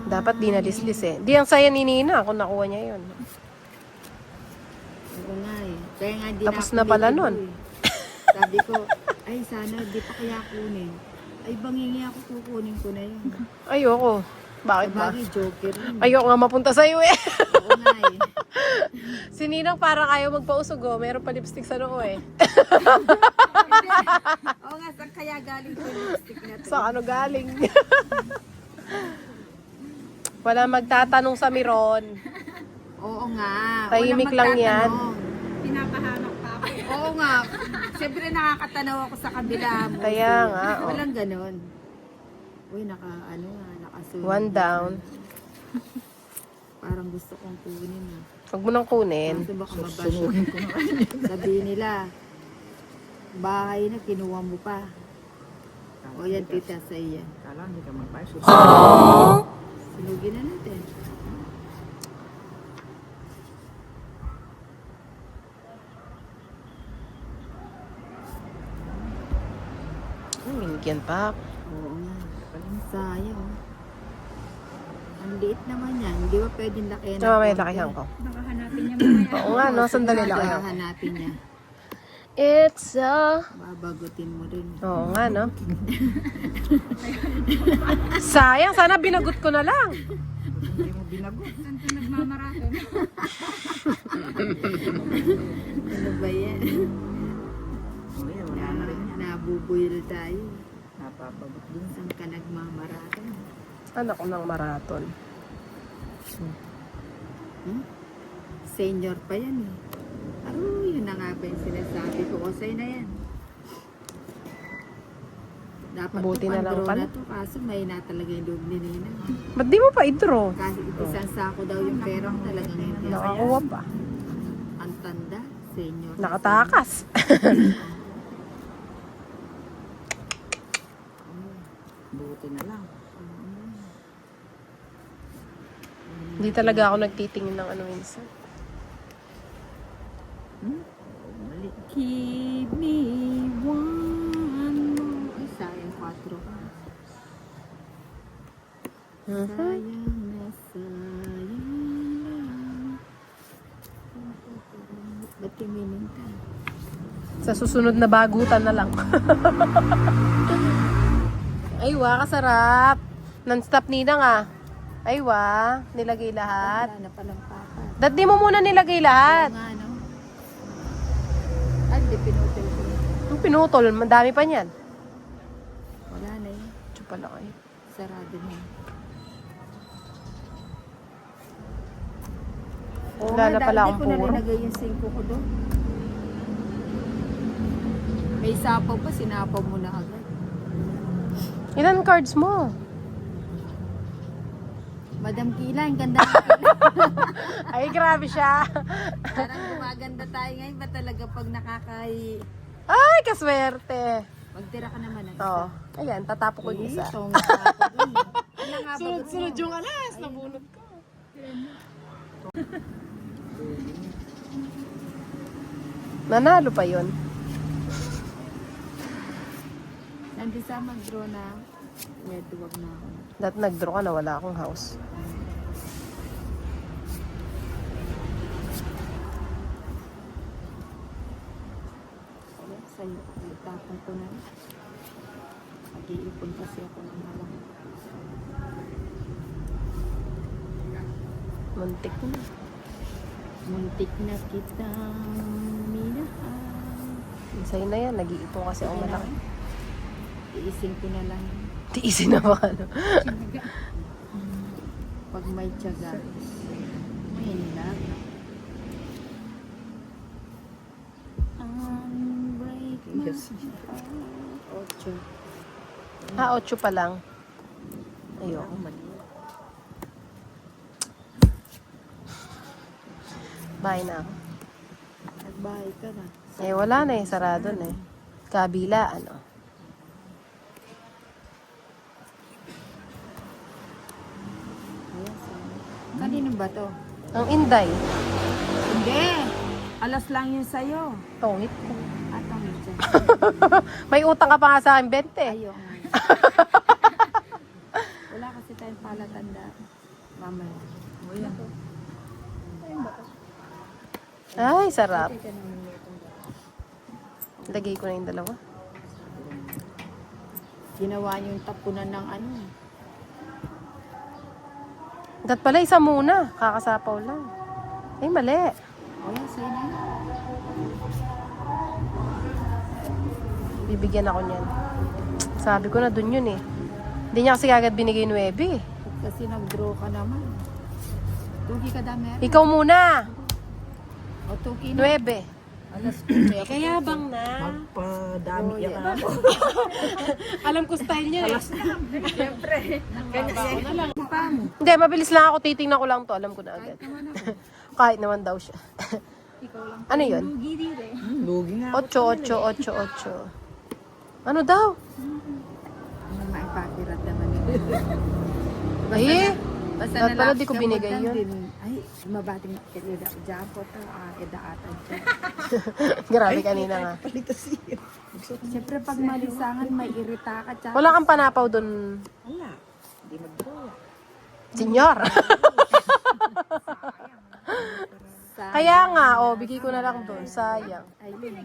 Dapat dinalislis eh. Di ang saya ni Nina kung nakuha niya yun. Oo nga eh. Kaya nga di Tapos ako na pala bibili nun. eh. Sabi ko, ay sana di pa kaya kunin. Ay bangingi ako, kukunin ko na yun. Ayoko. Bakit ba? Sabagay, joker yun. Ayoko nga mapunta sa'yo eh. Oo nga eh. Si Ninang parang ayaw magpausog oh. Meron pa lipstick sa noo eh. Oo nga, saan kaya galing ko yung lipstick na to? Sa ano galing? Wala magtatanong sa Miron. Oo nga. Tahimik walang lang yan. magtatanong. Pinapahanap pa ako. Oo nga. Siyempre nakakatanaw ako sa kabila mo. Kaya nga, oh. Walang ganon. Uy, nakasunod. One down. Parang gusto kong kunin. Huwag mo nang kunin. Kaso baka mabasyo. Sabihin nila, bahay na kinuha mo pa. O yan, tita, sa iyan. Kala, hindi ka magpasyo. Sinugin na natin. Minigyan pa. Oo nga. Sayang. Ang liit naman yan. Hindi ba pwedeng lakihan? Tsaka may lakihan ko. Nakahanapin niya mamaya. Oo nga, no? Sandali lang. Hanapin niya. It's a... Babagutin mo rin. Oo nga, no? Sayang, sana binagot ko na lang. Hindi mo binagot. Saan ka nagmamarathon? Ano ba yan? Oo, yan, wala na rin yan. Nabubuyol tayo. Napapagot din. Saan ka nagmamaratan? Anak ko ng marathon. Senior pa yan eh. Yun na nga ba yung sinasabi ko. Osay na yan. Dapat Buti to, na lang pan-draw pala. na to. Kaso may na talaga yung loob ni Nina. Ba't di mo pa i-draw? Kasi isang sako daw yung perang talagang hindi. Nakakuha pa. Ang tanda, senior. Nakatakas. Buti na lang. Hindi talaga ako nagtitingin ng ano minsan. Mali. Give me one more. Ay, sayang 4 ka. Sayang na sayang lang. Ba't timinin ka? Sa susunod na bagutan na lang. Ay, wa, kasarap. Non-stop Ninang ah. Ay, wa, nilagay lahat. Wala na palang papa. Dad, di mo muna nilagay lahat. Oo nga, no? Ay, di pinutol ko. Yung pinutol, madami pa niyan. Wala na yun. Ito pala kayo. Sarado na yun. Wala na pala akong Hindi ko na puro. nilagay yung 5 ko doon. May sapaw pa, sinapaw mo na agad. Ilan cards mo? Madam Kila, ang ganda ng Kila. Ay, grabe siya. Parang gumaganda tayo ngayon. Ba talaga pag Ay, kaswerte. Magtira ka naman ng isa. Oo. Ayan, tatapo ko yung isa. Ito nga ako dun. Ano nga ba? Sunod-sunod yung alas. Nabunot ko. Nanalo pa yun. Nandun sa mag-draw na. Medyo wag na ako. Dati nag-draw ka na wala akong house. Kaya sa'yo, itapon ko na. Mag-iipon kasi ako ng malang. Muntik na. Muntik na kitang minahal. Sa'yo na yan. Nag-iipon kasi ako malaki. Iisin ko na lang. Tiisin na ba ano? Pag may tiyaga. Hinlag. Unbreak my Yes. heart. 8. 8 pa lang. Ayoko. Bye na ako. Nagbahay ka na. Eh, wala na eh. Sarado na eh. Kabila, ano. Ayan, sana. Kanino ba to? Ang Inday. Hindi. Alas lang yun sa'yo. Tongit ko. Atang dyan. May utang ka pa nga sa akin, 20. Ayaw nga. Wala kasi tayong Mamaya. O yan. Ay, sarap. Lagay ko na yung dalawa. Ginawa niyo yung tapunan ng ano. Dat pala, isa muna. Kakasapaw lang. Ay, mali. O yan, sa'yo na yun. Bibigyan ako niyan. Sabi ko na dun yun eh. Hindi niya kasi agad binigay 9 eh. Kasi nag-draw ka naman. Tuki ka dami. Ikaw muna. O tuki na. 9. Alas 12. Kaya bang na? Magpadami yan ako. Alam ko style niya eh. Siyempre. na lang. Pa mo. Hindi, mabilis lang ako. Titingnan ko lang to. Alam ko na agad. Kahit naman daw siya. Ano yun? Lugi nga. 8. Ano daw? Ano maipakirat naman yun. Ay, Basta dapat pala di ko ka binigay magdan yun. din. Ay, mabating kilida. Diyan po ito. Edaatan siya. Grabe kanina nga. Palitasin. Siyempre pag malisangan, may irita ka. Tsaka Wala kang panapaw dun, Wala. Hindi mag-draw. senyor. sa... Kaya nga, bigay ko na lang dun. Sayang. Ayun.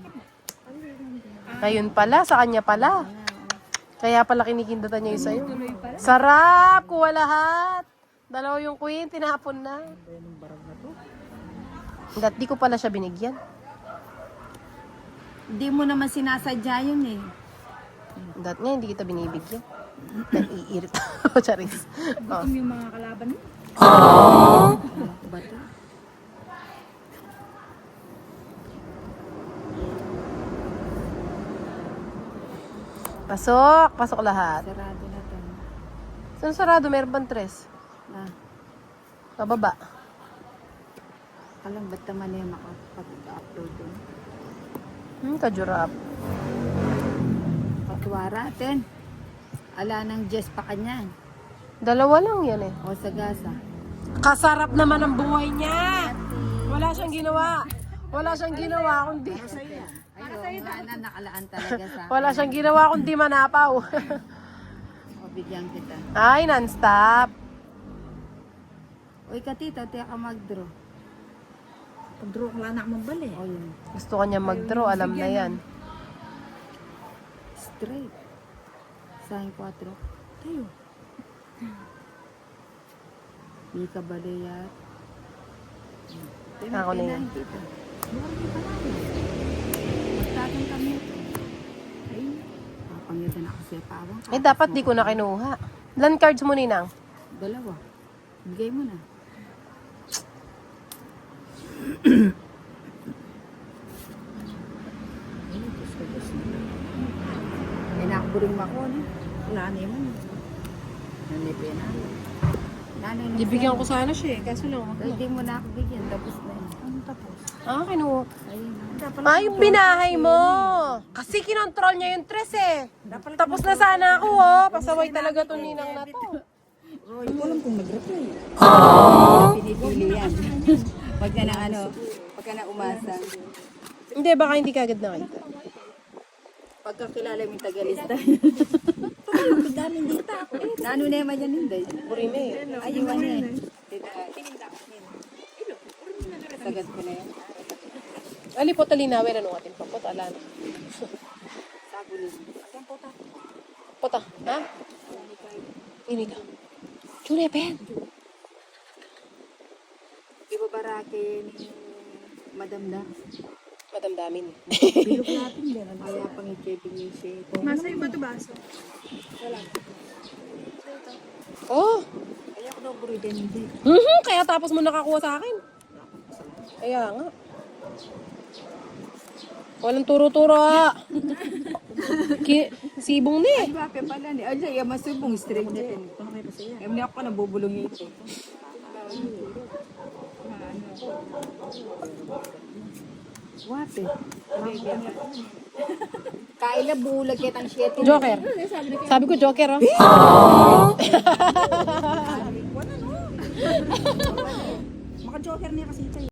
Ayun pala, sa kanya pala. Kaya pala kinikindatan niya yung sa'yo. Sarap! Kuha lahat! Dalawa yung queen, tinapon na. Yung barang na to. Hanggat di ko pala siya binigyan. Hindi mo naman sinasadya yun eh. Hanggat nga, hindi kita binibigyan. Naiirit ako, Charis. Yung mga kalaban mo? Ba to? Pasok! Pasok lahat. Sarado na to. Saan sarado? Meron bang 3? Ah, Pababa. alam ba't naman niya makapag-upload dun? Kajurap. Patwara, ten. Ala ng Jess pa kanya. Dalawa lang yan eh. O sa gasa. Kasarap naman ang buhay niya! Wala siyang ginawa. Wala siyang ginawa kundi... Ayun, na nakalaan talaga sa... Wala siyang ginawa kundi manapaw. O bigyan kita. Ay, non-stop. Uy, katito, tiyak ka mag-draw. Pag-draw ka lang na mabali. O yun. Gusto kanya mag-draw, alam na yan. Straight. Sayang 4. Tayo. Mika Baleyat. Ako na yan. Magtatang kami. Ay, papangyada na kasi pawang. Eh, dapat di ko na kinuha. Ilan cards mo, Ninang? 2. Bigay mo na. Eh, nakaburing ako, no? Wala na yun. Nanipin na. Nanay na Ibigyan ko sana siya eh, kaso lang. Hindi mo na ako bigyan, tapos na yun. Ano tapos? Kinuha. Ayun. Ay, yung binahay mo. Kasi kinontrol niya yung 3 eh. Tapos na sana ako, Pasaway talaga to Ninang na to. Hindi ko alam kung mag-reply. Pinipili yan. Pag ka na pag ka na umasa. Hindi, baka hindi ka agad nakita. Pagkakilala mo yung tagalista. Nano na naman yan hindi. Burime eh. Ayun na eh. Sagad ko na yan. Ali po talinawin, ano ating papot, ala na. Sabulin. Pota, ha? Ini ka. Chule, pen. Di ba barake ni Madam na? Madamdamin. Bilog natin din. Kaya pang i-checking yung shake. Masa yung bato baso? Oh! Kaya ako daw buriden hindi. Kaya tapos mo nakakuha sa akin. Kaya nga. Walang turo-turo, Sibong ni. Ay, bape pala ni. Ay, yung masubong straight din. Hindi ako nabubulong ito. Wape. Kaila bulag kitang 7. Joker. Sabi ko Joker, Maka-joker niya kasi ito.